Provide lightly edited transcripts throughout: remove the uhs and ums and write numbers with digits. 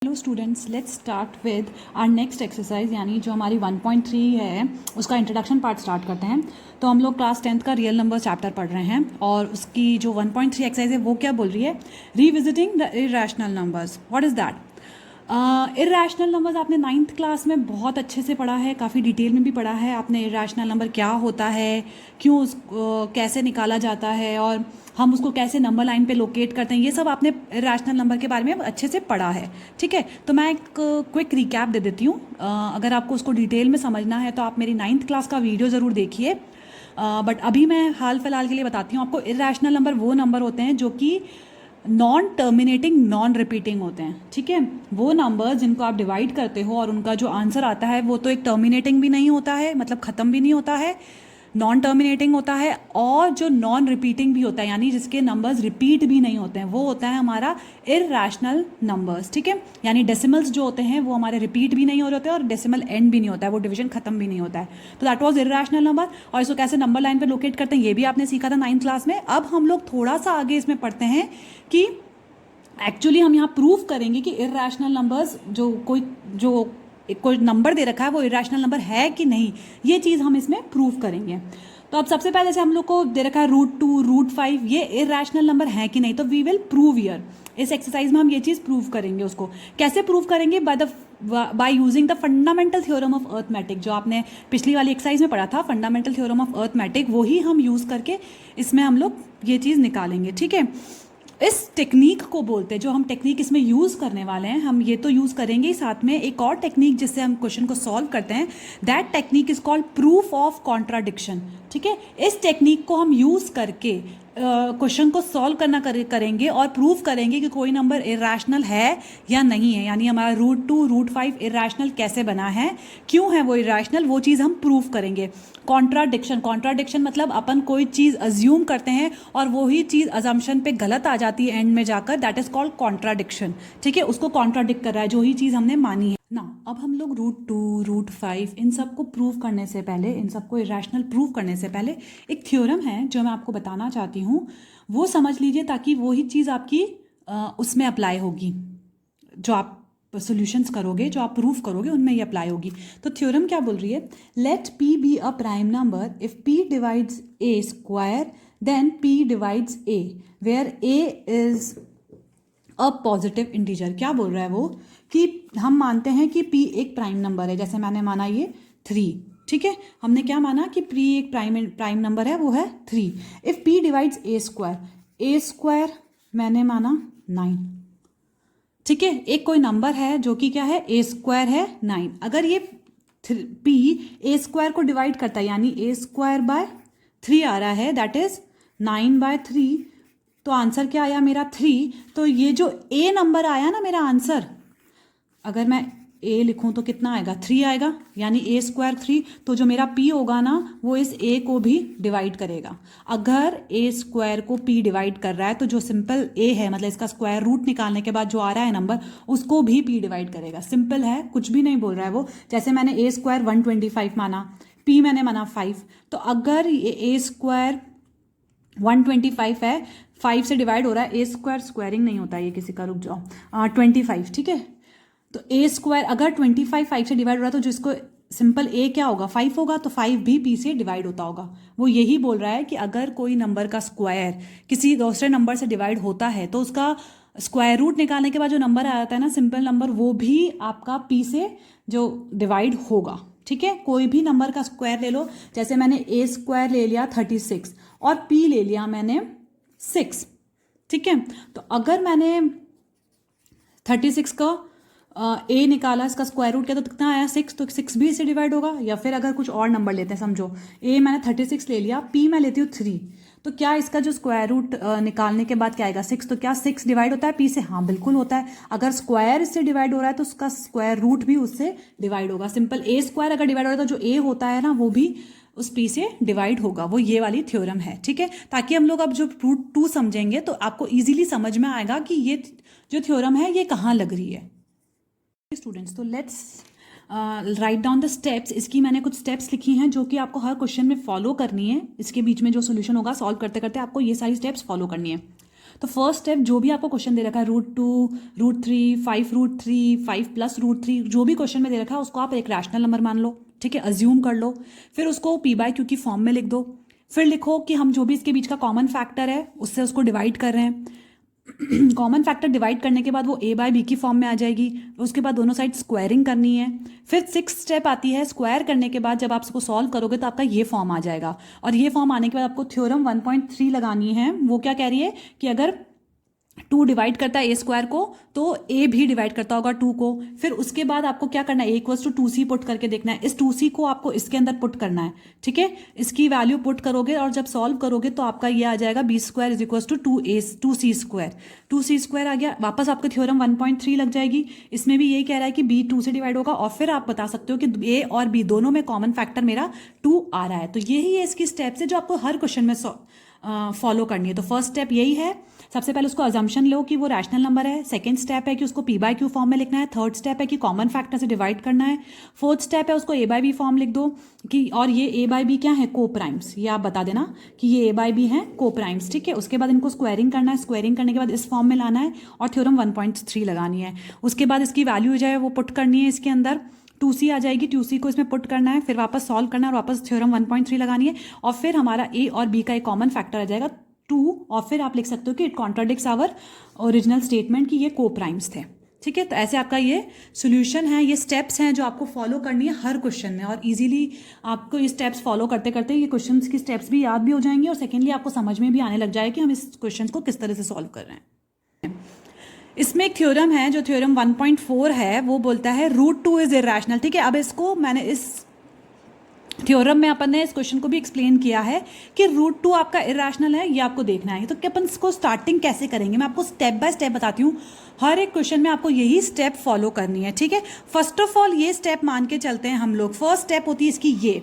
Hello students, let's start with our next exercise, यानी जो हमारी 1.3 है उसका इंट्रोडक्शन पार्ट स्टार्ट करते हैं। तो हम लोग क्लास 10th का रियल नंबर चैप्टर पढ़ रहे हैं और उसकी जो 1.3 एक्सरसाइज है वो क्या बोल रही है, revisiting the irrational numbers. What is that? Irrational numbers आपने 9th क्लास में बहुत अच्छे से पढ़ा है, काफ़ी डिटेल में भी पढ़ा है आपने। इरैशनल नंबर क्या होता है, क्यों कैसे निकाला जाता है और हम उसको कैसे नंबर लाइन पे लोकेट करते हैं, ये सब आपने इरैशनल नंबर के बारे में अच्छे से पढ़ा है। ठीक है, तो मैं एक क्विक रिकैप दे देती हूँ। अगर आपको उसको डिटेल में समझना है तो आप मेरी 9th क्लास का वीडियो ज़रूर देखिए। बट अभी मैं हाल फिलहाल के लिए बताती हूँ आपको। इरैशनल नंबर वो नंबर होते हैं जो कि नॉन टर्मिनेटिंग नॉन रिपीटिंग होते हैं। ठीक है, वो नंबर जिनको आप डिवाइड करते हो और उनका जो आंसर आता है वो तो एक टर्मिनेटिंग भी नहीं होता है, मतलब ख़त्म भी नहीं होता है, नॉन टर्मिनेटिंग होता है, और जो नॉन रिपीटिंग भी होता है, यानी जिसके नंबर्स रिपीट भी नहीं होते हैं, वो होता है हमारा इरैशनल नंबर्स। ठीक है, यानी डेसिमल्स जो होते हैं वो हमारे रिपीट भी नहीं हो रहे होते और डेसिमल एंड भी नहीं होता है, वो डिवीजन खत्म भी नहीं होता है। तो दैट वाज इरैशनल नंबर। और इसको कैसे नंबर लाइन पे लोकेट करते हैं ये भी आपने सीखा था 9th क्लास में। अब हम लोग थोड़ा सा आगे इसमें पढ़ते हैं कि एक्चुअली हम यहाँ प्रूव करेंगे कि इरैशनल नंबर्स जो कोई नंबर दे रखा है वो इरैशनल नंबर है कि नहीं, ये चीज़ हम इसमें प्रूव करेंगे। तो अब सबसे पहले से हम लोग को दे रखा है √2 √5, ये इरैशनल नंबर है कि नहीं, तो वी विल प्रूव ईयर। इस एक्सरसाइज में हम ये चीज़ प्रूव करेंगे। उसको कैसे प्रूव करेंगे? By using the fundamental theorem of arithmetic, जो आपने पिछली वाली एक्सरसाइज में पढ़ा था, फंडामेंटल थ्योरम ऑफ अर्थमेटिक, वही हम यूज़ करके इसमें हम लोग ये चीज़ निकालेंगे। ठीक है, इस टेक्निक को बोलते हैं, जो हम टेक्निक इसमें यूज़ करने वाले हैं, हम ये तो यूज़ करेंगे ही, साथ में एक और टेक्निक जिससे हम क्वेश्चन को सॉल्व करते हैं, that technique is called proof of contradiction. ठीक है, इस टेक्निक को हम यूज़ करके क्वेश्चन को सॉल्व करेंगे और प्रूव करेंगे कि कोई नंबर इरैशनल है या नहीं है, यानी हमारा √2 √5 इरैशनल कैसे बना है, क्यों है वो इरैशनल, वो चीज़ हम प्रूव करेंगे। कॉन्ट्राडिक्शन मतलब अपन कोई चीज़ अज्यूम करते हैं और वही चीज़ अजम्पशन पे गलत आ जाती है एंड में जाकर, दैट इज़ कॉल्ड कॉन्ट्राडिक्शन। ठीक है, उसको कॉन्ट्राडिक्ट कर रहा है जो ही चीज़ हमने मानी है ना। अब हम लोग √2 √5 इन सब को प्रूव करने से पहले, इन सबको इरैशनल प्रूव करने से पहले एक थ्योरम है जो मैं आपको बताना चाहती हूँ, वो समझ लीजिए, ताकि वही चीज़ आपकी उसमें अप्लाई होगी, जो आप सॉल्यूशंस करोगे, जो आप प्रूव करोगे, उनमें ये अप्लाई होगी। तो थ्योरम क्या बोल रही है? Let p be a prime number if p divides a square then p divides a, where a is a positive integer. क्या बोल रहा है वो? कि हम मानते हैं कि p एक प्राइम नंबर है, जैसे मैंने माना ये 3। ठीक है, हमने क्या माना कि p एक प्राइम नंबर है, वो है 3। If p divides a square मैंने माना 9। ठीक है, एक कोई नंबर है जो कि क्या है, ए स्क्वायर है 9। अगर ये p ए स्क्वायर को डिवाइड करता है, यानी ए स्क्वायर बाय 3 आ रहा है, दैट इज 9/3, तो आंसर क्या आया मेरा 3। तो ये जो ए नंबर आया ना मेरा आंसर, अगर मैं ए लिखूं तो कितना आएगा, 3 आएगा, यानी ए स्क्वायर 3। तो जो मेरा p होगा ना, वो इस a को भी डिवाइड करेगा। अगर ए स्क्वायर को p डिवाइड कर रहा है तो जो सिंपल a है, मतलब इसका स्क्वायर रूट निकालने के बाद जो आ रहा है नंबर, उसको भी p डिवाइड करेगा। सिंपल है, कुछ भी नहीं बोल रहा है वो। जैसे मैंने ए स्क्वायर 125 माना, p मैंने माना 5, तो अगर ये ए स्क्वायर 125 है, 5 से डिवाइड हो रहा है, ए स्क्वायर स्क्वायरिंग नहीं होता है ये किसी का, रुक जाओ, 25। ठीक है, तो ए स्क्वायर अगर 25 5 से डिवाइड हो रहा है, तो जिसको सिंपल ए क्या होगा, 5 होगा, तो 5 भी p से डिवाइड होता होगा। वो यही बोल रहा है कि अगर कोई नंबर का स्क्वायर किसी दूसरे नंबर से डिवाइड होता है तो उसका स्क्वायर रूट निकालने के बाद जो नंबर आ जाता है ना, सिंपल नंबर, वो भी आपका p से जो डिवाइड होगा। ठीक है, कोई भी नंबर का स्क्वायर ले लो, जैसे मैंने ए स्क्वायर ले लिया 36 और p ले लिया मैंने 6। ठीक है, तो अगर मैंने 36 का ए निकाला, इसका स्क्वायर रूट किया, तो कितना आया 6, तो 6 भी इससे डिवाइड होगा। या फिर अगर कुछ और नंबर लेते हैं, समझो ए मैंने 36 ले लिया, पी मैं लेती हूँ 3, तो क्या इसका जो स्क्वायर रूट निकालने के बाद क्या आएगा 6, तो क्या 6 डिवाइड होता है पी से? हाँ, बिल्कुल होता है। अगर स्क्वायर इससे डिवाइड हो रहा है तो उसका स्क्वायर रूट भी उससे डिवाइड होगा। सिंपल ए स्क्वायर अगर डिवाइड हो रहा है तो जो ए होता है ना, वो भी उस पी से डिवाइड होगा। वो ये वाली थ्योरम है। ठीक है, ताकि हम लोग अब जो √2 समझेंगे तो आपको इजीली समझ में आएगा कि ये जो थ्योरम है ये कहाँ लग रही है। स्टूडेंट्स, तो let's write down the steps. इसकी मैंने कुछ स्टेप्स लिखी हैं जो कि आपको हर क्वेश्चन में फॉलो करनी है। इसके बीच में जो सोल्यूशन होगा, सॉल्व करते करते आपको ये सारी स्टेप्स फॉलो करनी है। तो फर्स्ट स्टेप जो भी आपको क्वेश्चन दे रखा है √2, √3, 5√3, 5+√3, जो भी क्वेश्चन में दे रखा है उसको आप एक रैशनल नंबर मान लो, ठीक है, अज्यूम कर लो, फिर उसको p/q की फॉर्म में लिख दो, फिर लिखो कि हम जो भी इसके बीच का कॉमन फैक्टर है उससे उसको डिवाइड कर रहे हैं। कॉमन फैक्टर डिवाइड करने के बाद वो a/b की फॉर्म में आ जाएगी, उसके बाद दोनों साइड स्क्वायरिंग करनी है। फिर 6 स्टेप आती है, स्क्वायर करने के बाद जब आप इसको सॉल्व करोगे तो आपका ये फॉर्म आ जाएगा, और ये फॉर्म आने के बाद आपको थ्योरम 1.3 लगानी है। वो क्या कह रही है कि अगर 2 डिवाइड करता है a² को तो a भी डिवाइड करता होगा 2 को। फिर उसके बाद आपको क्या करना है, a = 2c पुट करके देखना है, इस 2c को आपको इसके अंदर पुट करना है, ठीक है, इसकी वैल्यू पुट करोगे और जब सॉल्व करोगे तो आपका ये आ जाएगा b² = 2c²। 2c² आ गया, वापस आपके थ्योरम 1.3 लग जाएगी। इसमें भी यही कह रहा है कि b 2 से डिवाइड होगा, और फिर आप बता सकते हो कि a और b दोनों में कॉमन फैक्टर मेरा 2 आ रहा है। तो यही है इसकी स्टेप्स है जो आपको हर क्वेश्चन में फॉलो करनी है। तो फर्स्ट स्टेप यही है, सबसे पहले उसको अजम्पशन लो कि वो रैशनल नंबर है। सेकंड स्टेप है कि उसको p/q फॉर्म में लिखना है। थर्ड स्टेप है कि कॉमन फैक्टर से डिवाइड करना है। फोर्थ स्टेप है उसको a/b फॉर्म लिख दो कि, और ये a/b क्या है, को प्राइम्स, ये आप बता देना कि ये a/b है को प्राइम्स, ठीक है। उसके बाद इनको स्क्वायरिंग करना है, स्क्वायरिंग करने के बाद इस फॉर्म में लाना है और थ्योरम 1.3 लगानी है। उसके बाद इसकी वैल्यू जो है वो पुट करनी है, इसके अंदर 2c आ जाएगी, 2c को इसमें पुट करना है, फिर वापस सॉल्व करना है और वापस थ्योरम 1.3 लगानी है, और फिर हमारा a और b का एक कॉमन फैक्टर आ जाएगा 2, और फिर आप लिख सकते हो कि it contradicts our original statement कि ये को प्राइम्स थे, ठीक है। तो ऐसे आपका ये सोल्यूशन है, ये स्टेप्स हैं जो आपको फॉलो करनी है हर क्वेश्चन में, और इजीली आपको ये स्टेप्स फॉलो करते करते ये क्वेश्चंस की स्टेप्स भी याद भी हो जाएंगे, और सेकेंडली आपको समझ में भी आने लग जाएगा कि हम इस क्वेश्चन को किस तरह से सॉल्व कर रहे हैं। इसमें एक थ्योरम है जो थ्योरम 1.4 है, वो बोलता है √2 इज इरेशनल, ठीक है। अब इसको मैंने इस थ्योरम में अपन ने इस क्वेश्चन को भी एक्सप्लेन किया है कि √2 आपका इरेशनल है, ये आपको देखना है। तो कि अपन इसको स्टार्टिंग कैसे करेंगे, मैं आपको स्टेप बाय स्टेप बताती हूँ। हर एक क्वेश्चन में आपको यही स्टेप फॉलो करनी है, ठीक है। फर्स्ट ऑफ ऑल ये स्टेप मान के चलते हैं हम लोग। फर्स्ट स्टेप होती है इसकी ये,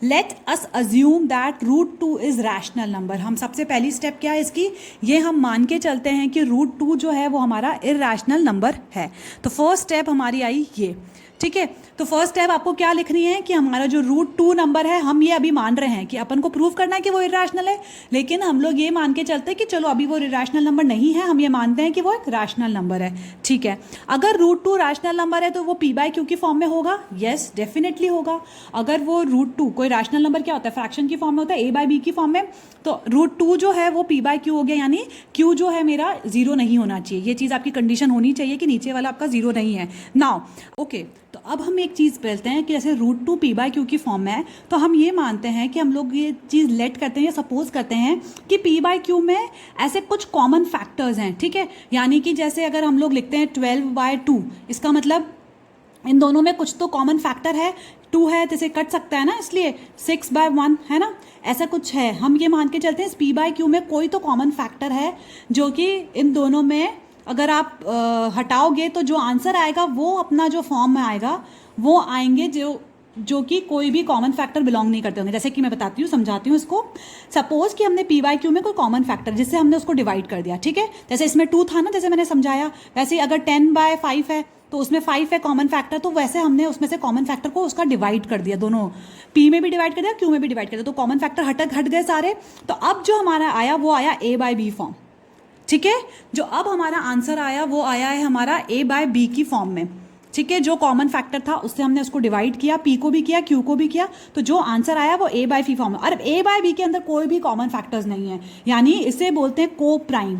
let us assume that √2 is rational number. हम सबसे पहली स्टेप क्या है इसकी, ये हम मान के चलते हैं कि √2 जो है वो हमारा इरेशनल नंबर है। तो फर्स्ट स्टेप हमारी आई ये, ठीक है। तो फर्स्ट स्टेप आपको क्या लिखनी है कि हमारा जो √2 नंबर है, हम ये अभी मान रहे हैं कि अपन को प्रूव करना है कि वो इरेशनल है, लेकिन हम लोग ये मान के चलते हैं कि चलो अभी वो इरेशनल नंबर नहीं है, हम ये मानते हैं कि वो एक रैशनल नंबर है, ठीक है। अगर √2 रैशनल नंबर है तो वो p/q की फॉर्म में होगा, यस डेफिनेटली होगा। अगर वो √2 कोई रैशनल नंबर क्या होता है, फ्रैक्शन की फॉर्म में होता है, a/b की फॉर्म में, तो √2 जो है वो p/q हो गया, यानी q जो है मेरा 0 नहीं होना चाहिए। ये चीज़ आपकी कंडीशन होनी चाहिए कि नीचे वाला आपका 0 नहीं है। नाउ ओके, तो अब हम एक चीज़ बोलते हैं कि जैसे √2 p/q की फॉर्म में है, तो हम ये मानते हैं कि हम लोग ये चीज़ लेट करते हैं या सपोज करते हैं कि p/q में ऐसे कुछ कॉमन फैक्टर्स हैं, ठीक है। यानी कि जैसे अगर हम लोग लिखते हैं 12/2, इसका मतलब इन दोनों में कुछ तो कॉमन फैक्टर है, 2 है जैसे कट सकता है ना, इसलिए 6/1 है ना, ऐसा कुछ है। हम ये मान के चलते हैं इस p/q में कोई तो कॉमन फैक्टर है जो कि इन दोनों में अगर आप हटाओगे तो जो आंसर आएगा वो अपना जो फॉर्म में आएगा वो आएंगे जो कि कोई भी कॉमन फैक्टर बिलोंग नहीं करते होंगे। जैसे कि मैं बताती हूँ, समझाती हूँ इसको। सपोज कि हमने p/q में कोई कॉमन फैक्टर जिससे हमने उसको डिवाइड कर दिया, ठीक है। जैसे इसमें 2 था ना, जैसे मैंने समझाया, वैसे ही अगर 10/5 है तो उसमें 5 है कॉमन फैक्टर, तो वैसे हमने उसमें से कॉमन फैक्टर को उसका डिवाइड कर दिया, दोनों p में भी डिवाइड कर दिया, q में भी डिवाइड कर दिया, तो कॉमन फैक्टर हट गए सारे। तो अब जो हमारा आया वो आया a/b फॉर्म, ठीक है। जो अब हमारा आंसर आया वो आया है हमारा a/b की फॉर्म में, ठीक है। जो कॉमन फैक्टर था उससे हमने उसको डिवाइड किया, p को भी किया, q को भी किया, तो जो आंसर आया वो a/b फॉर्म में। और a/b के अंदर कोई भी कॉमन फैक्टर्स नहीं है, यानी इसे बोलते हैं को प्राइम,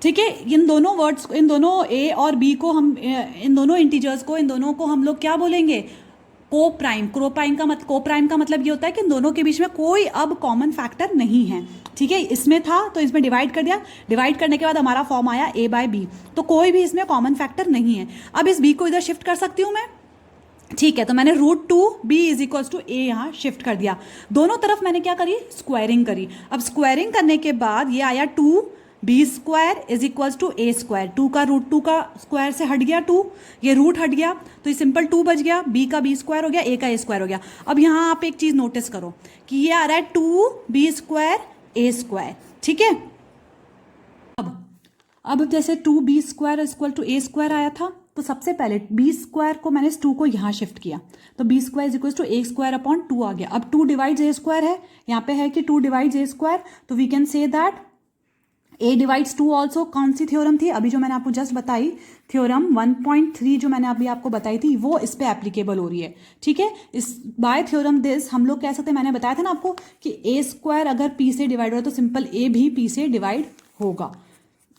ठीक है। इन दोनों वर्ड्स, इन दोनों a और b को हम, इन दोनों इंटीजर्स को, इन दोनों को हम लोग क्या बोलेंगे, को प्राइम। को प्राइम का मतलब ये होता है कि इन दोनों के बीच में कोई अब कॉमन फैक्टर नहीं है, ठीक है। इसमें था तो इसमें डिवाइड कर दिया, डिवाइड करने के बाद हमारा फॉर्म आया a/b, तो कोई भी इसमें कॉमन फैक्टर नहीं है। अब इस b को इधर शिफ्ट कर सकती हूँ मैं, ठीक है। तो मैंने √2b = a यहाँ शिफ्ट कर दिया। दोनों तरफ मैंने क्या करी, स्क्वायरिंग करी। अब स्क्वायरिंग करने के बाद ये आया 2b² = a²। 2 का √2 का स्क्वायर से हट गया 2, ये रूट हट गया, तो ये सिंपल 2 बच गया, b का b² हो गया, a का a² हो गया। अब यहाँ आप एक चीज़ नोटिस करो कि ये आ रहा है 2b² a², ठीक है। अब जैसे 2b² = a² आया था, तो सबसे पहले b² को मैंने इस 2 को यहाँ शिफ्ट किया, तो b² = a²/2 आ गया। अब 2 डिवाइड्स a² है, यहाँ पे है कि 2 डिवाइड्स a², तो we can say that A divides 2 also कौन सी थ्योरम थी अभी जो मैंने आपको जस्ट बताई, थ्योरम 1.3 जो मैंने अभी आपको बताई थी, वो इस पे एप्लीकेबल हो रही है। ठीक है, इस बाय थ्योरम दिस हम लोग कह सकते हैं, मैंने बताया था ना आपको कि ए स्क्वायर अगर पी से डिवाइड हो रहा है तो सिंपल ए भी पी से डिवाइड होगा।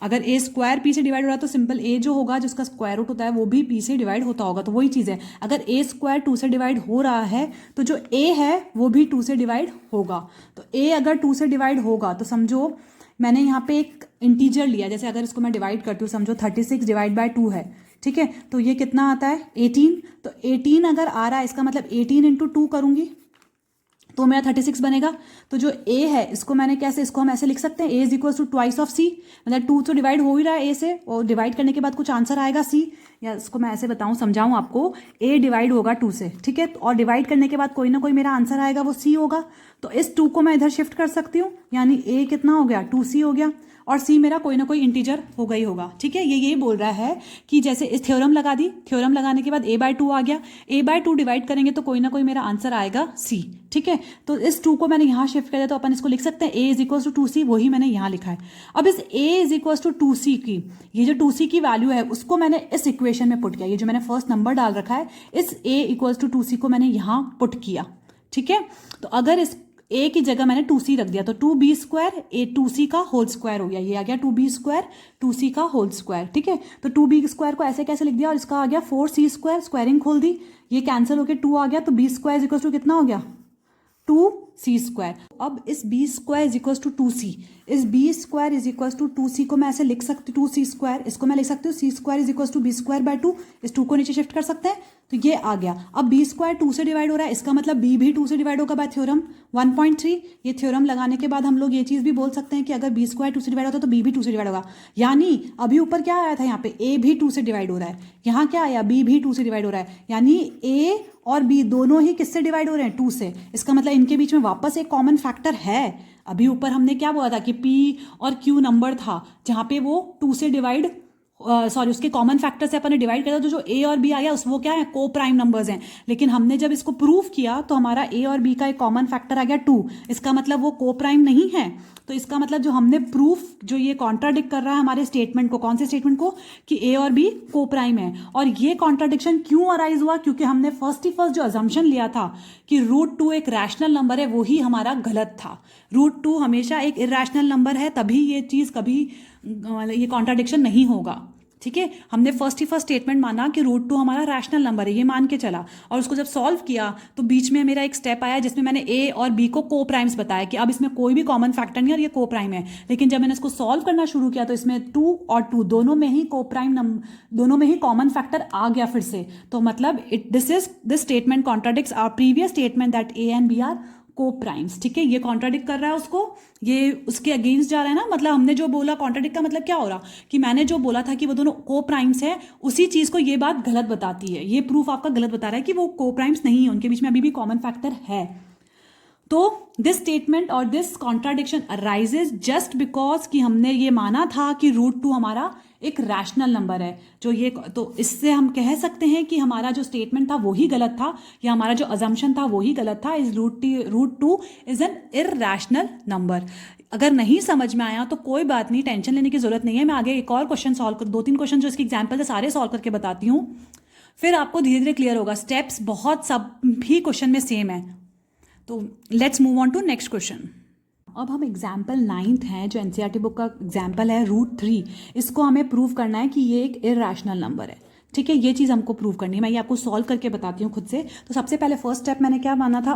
अगर ए स्क्वायर पी से डिवाइड हो रहा है तो सिंपल ए जो होगा जिसका स्क्वायर रूट होता है वो भी पी से डिवाइड होता होगा। तो वही चीज़ है, अगर ए स्क्वायर 2 से डिवाइड हो रहा है तो जो ए है वो भी 2 से डिवाइड होगा। तो ए अगर 2 से डिवाइड होगा तो समझो मैंने यहाँ पे एक इंटीजर लिया, जैसे अगर इसको मैं डिवाइड करती हूँ, समझो 36 डिवाइड बाय 2 है। ठीक है, तो ये कितना आता है 18। तो 18 अगर आ रहा है इसका मतलब 18 इंटू 2 करूँगी तो मेरा 36 बनेगा। तो जो a है इसको मैंने कैसे, इसको हम ऐसे लिख सकते हैं a is equal to twice of c, मतलब 2 तो डिवाइड हो ही रहा है a से, और डिवाइड करने के बाद कुछ आंसर आएगा c, या इसको मैं ऐसे बताऊं समझाऊं आपको, a डिवाइड होगा 2 से। ठीक है, और डिवाइड करने के बाद कोई ना कोई मेरा आंसर आएगा वो c होगा। तो इस 2 को मैं इधर शिफ्ट कर सकती हूँ, यानी a कितना हो गया 2c हो गया, और c मेरा कोई ना कोई इंटीजर हो गई होगा। ठीक है, ये यही बोल रहा है कि जैसे इस थ्योरम लगा दी, थ्योरम लगाने के बाद a/2 आ गया, a/2 डिवाइड करेंगे तो कोई ना कोई मेरा आंसर आएगा c। ठीक है, तो इस 2 को मैंने यहाँ शिफ्ट कर दिया तो अपन इसको लिख सकते हैं a is equal to 2c, वही मैंने यहाँ लिखा है। अब इस a is equal to 2c की, ये जो 2c की वैल्यू है उसको मैंने इस इक्वेशन में पुट किया, ये जो मैंने फर्स्ट नंबर डाल रखा है इस a इक्वल टू 2c को मैंने यहाँ पुट किया। ठीक है, तो अगर इस a की जगह मैंने 2c रख दिया तो 2b स्क्वायर a 2c का होल स्क्वायर हो गया, ये आ गया 2b स्क्वायर 2c का होल स्क्वायर। ठीक है, तो 2b स्क्वायर को ऐसे कैसे लिख दिया, और इसका आ गया 4c स्क्वायर, स्क्वायरिंग खोल दी, ये कैंसिल होकर 2 आ गया, तो b स्क्वायर इक्वल टू कितना हो गया 2c स्क्वायर। अब इस b square is equal to 2c, इस b square is equal to 2c को मैं ऐसे लिख सकती हूँ 2c स्क्वायर, इसको मैं लिख सकती हूँ c square is equal to b square by 2, इस 2 को नीचे शिफ्ट कर सकते हैं तो ये आ गया। अब b स्क्वायर 2 से डिवाइड हो रहा है, इसका मतलब b भी 2 से डिवाइड होगा बाय थ्योरम 1.3। ये थ्योरम लगाने के बाद हम लोग ये चीज़ भी बोल सकते हैं कि अगर b स्क्वायर 2 से डिवाइड होता है तो b भी 2 से डिवाइड होगा, यानी अभी ऊपर क्या आया था यहाँ पे a भी 2 से डिवाइड हो रहा है, यहाँ क्या आया b भी 2 से डिवाइड हो रहा है, यानी a और b दोनों ही किससे डिवाइड हो रहे हैं 2 से। इसका मतलब इनके बीच में वापस एक कॉमन फैक्टर है। अभी ऊपर हमने क्या बोला था कि p और q नंबर था जहाँ पे वो 2 से डिवाइड उसके कॉमन फैक्टर से अपन ने डिवाइड किया, तो जो a और b आ गया उस वो क्या है को प्राइम नंबर्स हैं। लेकिन हमने जब इसको प्रूव किया तो हमारा a और b का एक कॉमन फैक्टर आ गया 2, इसका मतलब वो को प्राइम नहीं है। तो इसका मतलब जो हमने प्रूफ जो ये कॉन्ट्राडिक्ट कर रहा है हमारे स्टेटमेंट को, कौन से स्टेटमेंट को, कि a और b को प्राइम है। और ये कॉन्ट्राडिक्शन क्यों अराइज हुआ, क्योंकि हमने फर्स्ट जो अजम्पशन लिया था कि √2 एक रैशनल नंबर है, वो ही हमारा गलत था। √2 हमेशा एक इरेशनल नंबर है, तभी ये चीज़ कभी ये कॉन्ट्राडिक्शन नहीं होगा। ठीक है, हमने फर्स्ट स्टेटमेंट माना कि √2 हमारा रैशनल नंबर है, ये मान के चला, और उसको जब सॉल्व किया तो बीच में मेरा एक स्टेप आया जिसमें मैंने a और b को को प्राइम्स बताया कि अब इसमें कोई भी कॉमन फैक्टर नहीं और ये को प्राइम है। लेकिन जब मैंने इसको सॉल्व करना शुरू किया तो इसमें 2 और 2 दोनों में ही को प्राइम दोनों में ही कॉमन फैक्टर आ गया फिर से। तो मतलब this statement contradicts our previous statement that a and b are coprimes. ठीक है, ये कॉन्ट्राडिक्ट कर रहा है उसको, ये उसके अगेंस्ट जा रहा है ना। मतलब हमने जो बोला, कॉन्ट्राडिक्ट का मतलब क्या हो रहा कि मैंने जो बोला था कि वो दोनों को प्राइम्स है, उसी चीज को ये बात गलत बताती है। ये प्रूफ आपका गलत बता रहा है कि वो को प्राइम्स नहीं है, उनके बीच में अभी भी कॉमन फैक्टर है। तो दिस स्टेटमेंट और this contradiction arises just because कि हमने ये माना था कि √2 हमारा एक रैशनल नंबर है। जो ये, तो इससे हम कह सकते हैं कि हमारा जो स्टेटमेंट था वो ही गलत था, या हमारा जो अजम्पशन था वो ही गलत था। Is √2 is an irrational number. अगर नहीं समझ में आया तो कोई बात नहीं, टेंशन लेने की जरूरत नहीं है। मैं आगे एक और क्वेश्चन सॉल्व कर, 2-3 क्वेश्चन जो इसके एग्जाम्पल है सारे सॉल्व करके बताती हूँ, फिर आपको धीरे धीरे क्लियर होगा। स्टेप्स बहुत सब भी क्वेश्चन में सेम है। तो let's move on to next question. अब हम एग्जाम्पल 9th है जो एनसीईआरटी बुक का एग्जाम्पल है √3, इसको हमें प्रूव करना है कि ये एक इररैशनल नंबर है। ठीक है, ये चीज़ हमको प्रूव करनी है। मैं ये आपको सॉल्व करके बताती हूँ खुद से। तो सबसे पहले फर्स्ट स्टेप मैंने क्या माना था,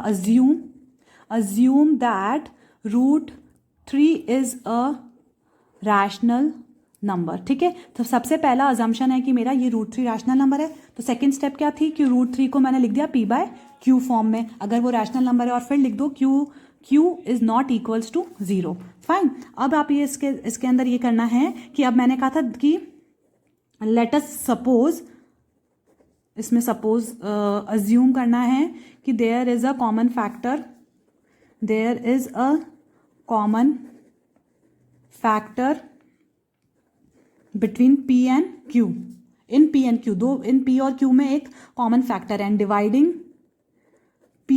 assume that √3 is a rational number. ठीक है, तो सबसे पहला अजम्पशन है कि मेरा ये √3 रैशनल नंबर है। तो सेकंड स्टेप क्या थी कि √3 को मैंने लिख दिया p/q फॉर्म में, अगर वो रैशनल नंबर है, और फिर लिख दो q is not equals to 0। Fine, अब आप ये इसके अंदर ये करना है कि अब मैंने कहा था कि लेट अस सपोज, इसमें सपोज अज्यूम करना है कि there is a common factor, between p and q, in p and q, दो इन p और q में एक common factor and dividing p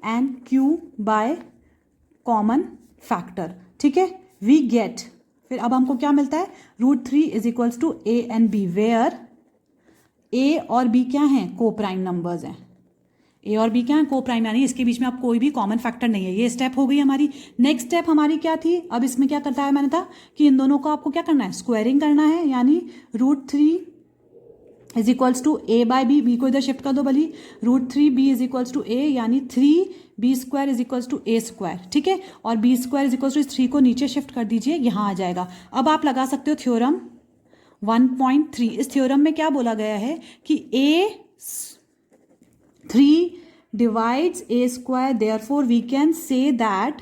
and q by common factor. ठीक है, वी गेट फिर अब हमको क्या मिलता है, √3 is equals to A and B, where A और बी क्या हैं, को प्राइम नंबर्स हैं। ए और बी क्या है, को प्राइम, यानी इसके बीच में अब कोई भी कॉमन फैक्टर नहीं है। ये स्टेप हो गई हमारी। नेक्स्ट स्टेप हमारी क्या थी, अब इसमें क्या करता है, मैंने था कि इन दोनों को आपको क्या करना है, स्क्वायरिंग करना है, यानी √3 is equals to a by b, b को इधर शिफ्ट कर दो भली, √3 b is equals to a, यानी 3b² is equals to a², ठीक है। और b² इज इक्वल्स टू 3 को नीचे शिफ्ट कर दीजिए, यहाँ आ जाएगा। अब आप लगा सकते हो थ्योरम 1.3। इस थ्योरम में क्या बोला गया है कि a3 divides a², therefore we can say that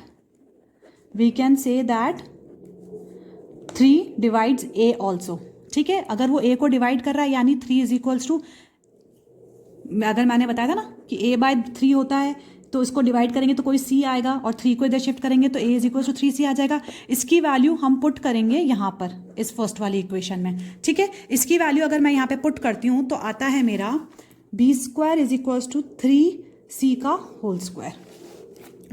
3 divides a also, ठीक है। अगर वो a को डिवाइड कर रहा है यानी 3 इज इक्वल्स टू, अगर मैंने बताया था ना कि a/3 होता है, तो इसको डिवाइड करेंगे तो कोई c आएगा, और 3 को इधर शिफ्ट करेंगे तो a is equals to 3c आ जाएगा। इसकी वैल्यू हम पुट करेंगे यहाँ पर इस फर्स्ट वाली इक्वेशन में, ठीक है। इसकी वैल्यू अगर मैं यहाँ पे पुट करती हूँ तो आता है मेरा b² is equals to 3c का होल स्क्वायर।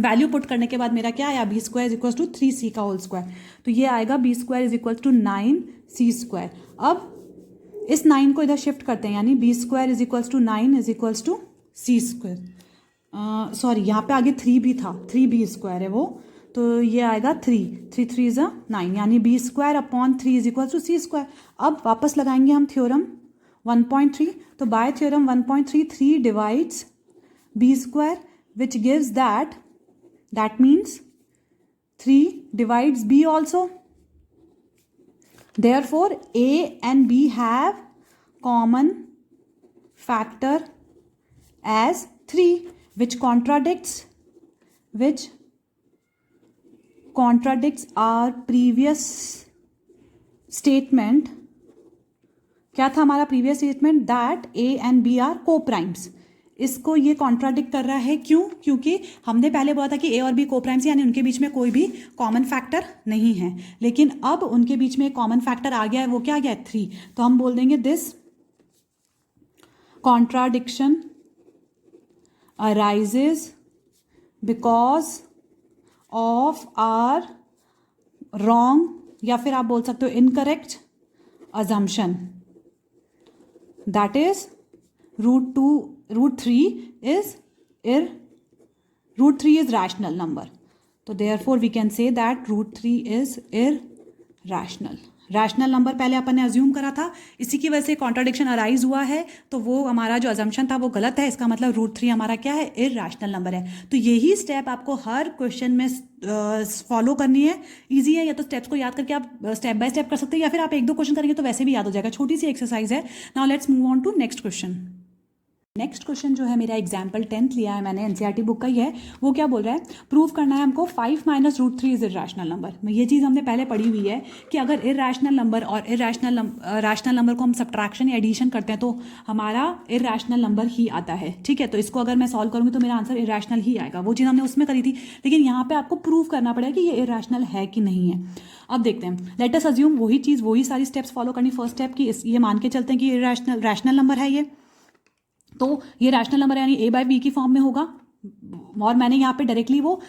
वैल्यू पुट करने के बाद मेरा क्या आया, b² is equals to 3c का होल स्क्वायर, तो ये आएगा b² is equals to 9c²। अब इस 9 को इधर शिफ्ट करते हैं, यानी b² is equals to 9 is equals to c²। Sorry, यहाँ पे आगे 3 भी था, 3b² है वो, तो ये आएगा 3 3 इज 9, यानी b² upon 3 is equals to c²। अब वापस लगाएंगे हम थ्योरम 1.3, तो bye theorem 1.3 3 divides b² which gives that means 3 divides b also, therefore a and b have common factor as 3, which contradicts our previous statement। क्या था हमारा previous statement, that a and b are coprimes. इसको ये contradict कर रहा है, क्यों, क्योंकि हमने पहले बोला था कि ए और बी को प्राइम्स, यानी उनके बीच में कोई भी कॉमन फैक्टर नहीं है, लेकिन अब उनके बीच में एक कॉमन फैक्टर आ गया है, वो क्या आ गया है, 3। तो हम बोल देंगे this contradiction arises because of our wrong, या फिर आप बोल सकते हो incorrect assumption, that is √3 is rational number, so therefore we can say that √3 is irrational। Rational number पहले अपन ने अज्यूम करा था, इसी की वजह से कॉन्ट्राडिक्शन अराइज हुआ है, तो वो हमारा जो अजम्पशन था वो गलत है। इसका मतलब √3 हमारा क्या है, इरैशनल नंबर है। तो यही स्टेप आपको हर क्वेश्चन में फॉलो करनी है। इजी है, या तो स्टेप्स को याद करके आप स्टेप बाय स्टेप कर सकते हैं, या फिर आप 1-2 क्वेश्चन करेंगे तो वैसे भी याद हो जाएगा। छोटी सी एक्सरसाइज है। Now let's move on to next question. Next question जो है मेरा एग्जाम्पल 10th लिया है मैंने, एनसीईआरटी बुक का ही है। वो क्या बोल रहा है, प्रूव करना है हमको 5 - √3 इज इरैशनल नंबर। ये चीज़ हमने पहले पढ़ी हुई है कि अगर इरैशनल नंबर और रैशनल नंबर को हम सब्ट्रैक्शन या एडिशन करते हैं तो हमारा इरैशनल नंबर ही आता है, ठीक है। तो इसको अगर मैं सॉल्व करूँगी तो मेरा आंसर इरैशनल ही आएगा। वो चीज़ हमने उसमें करी थी, लेकिन यहाँ पर आपको प्रूव करना पड़ेगा कि ये इरैशनल है कि नहीं है। अब देखते हैं, लेट अस अज्यूम वही चीज़, वही सारी स्टेप्स फॉलो करनी। फर्स्ट स्टेप की ये मान के चलते हैं कि रैशनल नंबर है ये, तो ये रैशनल नंबर यानी a/b की फॉर्म में होगा, और मैंने यहाँ पे डायरेक्टली वो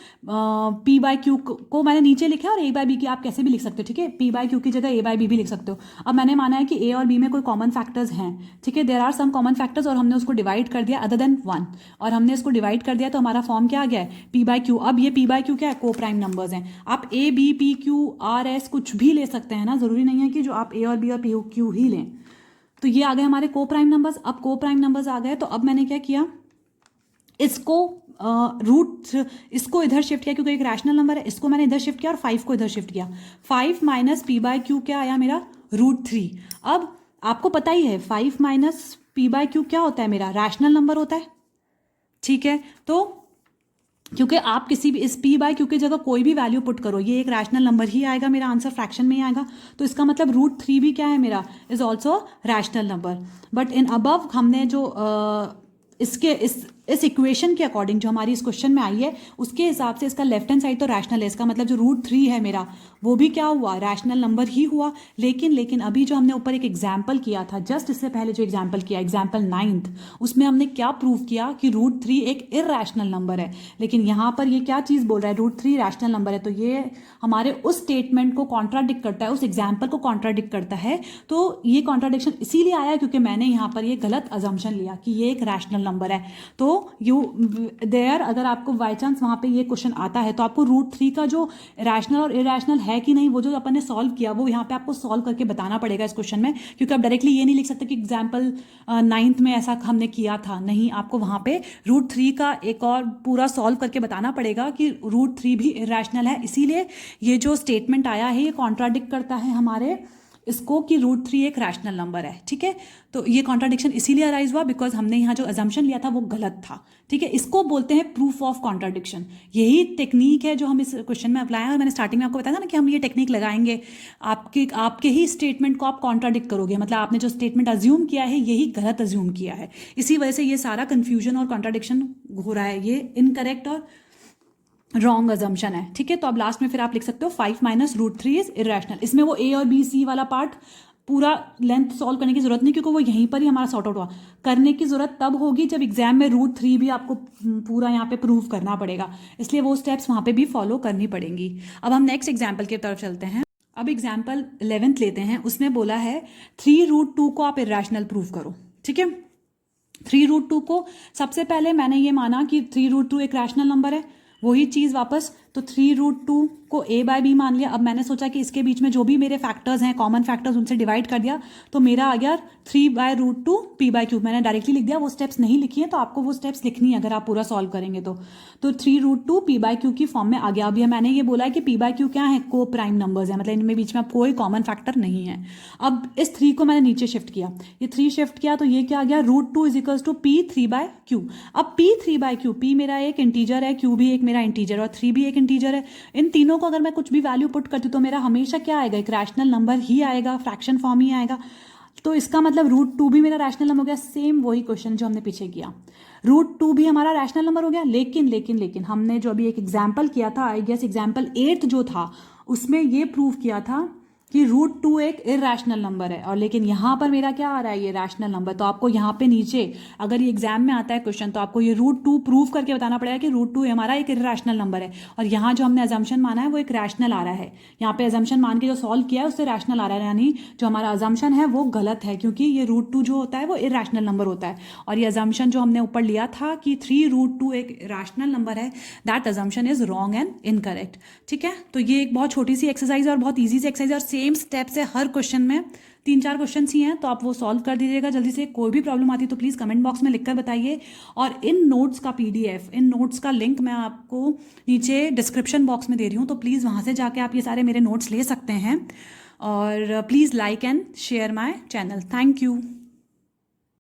p/q को मैंने नीचे लिखा है, और a/b की आप कैसे भी लिख सकते हो, ठीक है। p/q की जगह a/b भी लिख सकते हो। अब मैंने माना है कि a और b में कोई कॉमन फैक्टर्स हैं, ठीक है, there are some common factors, और हमने उसको डिवाइड कर दिया अदर देन 1, और हमने इसको डिवाइड कर दिया तो हमारा फॉर्म क्या आ गया है, p/q। अब ये p/q क्या है, को प्राइम नंबर्स हैं। आप a, b, p, q, r, s कुछ भी ले सकते हैं ना, ज़रूरी नहीं है कि जो आप a और b और p, q ही लें। तो ये आ गए हमारे को प्राइम नंबर्स। अब को प्राइम नंबर्स आ गए, तो अब मैंने क्या किया, इसको इसको इधर शिफ्ट किया, क्योंकि एक रैशनल नंबर है, इसको मैंने इधर शिफ्ट किया और 5 को इधर शिफ्ट किया। 5 - p/q क्या आया मेरा, √3। अब आपको पता ही है 5 - p/q क्या होता है, मेरा रैशनल नंबर होता है, ठीक है। तो क्योंकि आप किसी भी इस p/q की जगह कोई भी वैल्यू पुट करो, ये एक रैशनल नंबर ही आएगा, मेरा आंसर फ्रैक्शन में ही आएगा। तो इसका मतलब √3 भी क्या है मेरा, is also rational number. But in above हमने जो इस इक्वेशन के अकॉर्डिंग जो हमारी इस क्वेश्चन में आई है उसके हिसाब से इसका लेफ्ट हैंड साइड तो रैशनल है, इसका मतलब जो √3 है मेरा वो भी क्या हुआ, रैशनल नंबर ही हुआ। लेकिन अभी जो हमने ऊपर एक एग्जाम्पल किया था, जस्ट इससे पहले जो एग्जाम्पल किया, एग्जाम्पल 9th, उसमें हमने क्या प्रूव किया कि √3 एक इरैशनल नंबर है। लेकिन यहाँ पर ये क्या चीज़ बोल रहा है, √3 रैशनल नंबर है, तो ये हमारे उस स्टेटमेंट को कॉन्ट्राडिक्ट करता है, उस एग्जाम्पल को कॉन्ट्राडिक्ट करता है। तो ये कॉन्ट्राडिक्शन इसीलिए आया क्योंकि मैंने यहाँ पर ये गलत अजम्पशन लिया कि ये एक रैशनल नंबर है। तो अगर आपको बाई चांस वहाँ पे ये क्वेश्चन आता है तो आपको √3 का जो रैशनल और इरैशनल है कि नहीं, वो जो अपन ने सॉल्व किया वो यहाँ पे आपको सॉल्व करके बताना पड़ेगा इस क्वेश्चन में, क्योंकि आप डायरेक्टली ये नहीं लिख सकते कि एग्जाम्पल 9th में ऐसा हमने किया था। नहीं, आपको वहाँ पे √3 का एक और पूरा सॉल्व करके बताना पड़ेगा कि √3 भी इरैशनल है। इसीलिए ये जो स्टेटमेंट आया है ये कॉन्ट्राडिक्ट करता है हमारे इसको कि √3 एक रैशनल नंबर है। ठीक है, तो ये कॉन्ट्राडिक्शन इसीलिए अराइज हुआ बिकॉज हमने यहाँ जो अजम्पशन लिया था वो गलत था। ठीक है, इसको बोलते हैं प्रूफ ऑफ कॉन्ट्राडिक्शन। यही टेक्निक है जो हम इस क्वेश्चन में अप्लाई है, और मैंने स्टार्टिंग में आपको बताया था ना कि हम ये टेक्निक लगाएंगे, आपके ही स्टेटमेंट को आप कॉन्ट्राडिक्ट करोगे, मतलब आपने जो स्टेटमेंट अज्यूम किया है यही गलत अज्यूम किया है। इसी वजह से ये सारा कन्फ्यूजन और कॉन्ट्राडिक्शन हो रहा है, ये इनकरेक्ट और रॉन्ग अजम्पशन है। ठीक है, तो अब लास्ट में फिर आप लिख सकते हो 5 - √3 इज इरैशनल। इसमें वो A और B C वाला पार्ट पूरा लेंथ सॉल्व करने की जरूरत नहीं, क्योंकि वो यहीं पर ही हमारा सॉर्ट आउट हुआ। करने की जरूरत तब होगी जब एग्जाम में √3 भी आपको पूरा यहाँ पे प्रूव करना पड़ेगा, इसलिए वो स्टेप्स वहाँ पे भी फॉलो करनी पड़ेंगी। अब हम नेक्स्ट एग्जाम्पल की तरफ चलते हैं। अब एग्जाम्पल 11th लेते हैं। उसमें बोला है 3√2 को आप इरैशनल प्रूव करो। ठीक है, 3√2 को सबसे पहले मैंने ये माना कि 3√2 एक रैशनल नंबर है, वही चीज़ वापस, तो 3√2 को A/B मान लिया। अब मैंने सोचा कि इसके बीच में जो भी मेरे फैक्टर्स हैं, कॉमन फैक्टर्स, उनसे डिवाइड कर दिया, तो मेरा आ गया 3/√2 P/Q। मैंने डायरेक्टली लिख दिया, वो स्टेप्स नहीं लिखी है तो आपको वो स्टेप्स लिखनी है अगर आप पूरा सॉल्व करेंगे तो 3√2 P/Q की फॉर्म में आ गया। अभी मैंने ये बोला है कि P/Q क्या है, को प्राइम नंबर्स है, मतलब इनमें बीच में कोई कॉमन फैक्टर नहीं है। अब इस 3 को मैंने नीचे शिफ्ट किया, ये 3 शिफ्ट किया तो ये क्या आ गया, √2 = P3/Q। अब P3/Q, P मेरा एक इंटीजर है, Q भी एक मेरा इंटीजर और 3 भी एक इंटीजर है। इन तीनों को अगर मैं कुछ भी वैल्यू पुट करती हूँ तो मेरा हमेशा क्या आएगा, एक रैशनल नंबर ही आएगा, फ्रैक्शन फॉर्म ही आएगा। तो इसका मतलब √2 भी मेरा रैशनल नंबर हो गया। सेम वही क्वेश्चन जो हमने पीछे किया, √2 भी हमारा रैशनल नंबर हो गया। लेकिन हमने जो अभी एक एग्जाम्पल किया था, आई गेस एग्जाम्पल 8th जो था, उसमें ये प्रूव किया था कि √2 एक इरैशनल नंबर है, और लेकिन यहाँ पर मेरा क्या आ रहा है, ये रैशनल नंबर। तो आपको यहाँ पे नीचे अगर ये एग्जाम में आता है क्वेश्चन तो आपको ये √2 प्रूव करके बताना पड़ेगा कि √2 हमारा एक इरैशनल नंबर है, और यहाँ जो हमने अजम्पशन माना है वो एक रैशनल आ रहा है। यहाँ पे अजम्पशन मान के जो सॉल्व किया है उससे रैशनल आ रहा है, यानी जो हमारा अजम्पशन है वो गलत है, क्योंकि ये √2 जो होता है वो इरैशनल नंबर होता है, और ये अजम्पशन जो हमने ऊपर लिया था कि 3√2 एक रैशनल नंबर है, that assumption is wrong and incorrect. ठीक है, तो ये एक बहुत छोटी सी एक्सरसाइज और बहुत ईजी सी एक्सरसाइज, और सेम स्टेप से हर क्वेश्चन में 3-4 क्वेश्चन ही हैं, तो आप वो सॉल्व कर दीजिएगा जल्दी से। कोई भी प्रॉब्लम आती है तो प्लीज़ कमेंट बॉक्स में लिखकर बताइए, और इन नोट्स का PDF, इन नोट्स का लिंक मैं आपको नीचे डिस्क्रिप्शन बॉक्स में दे रही हूँ, तो प्लीज़ वहाँ से जाके आप ये सारे मेरे नोट्स ले सकते हैं। और please like and share my channel. Thank you.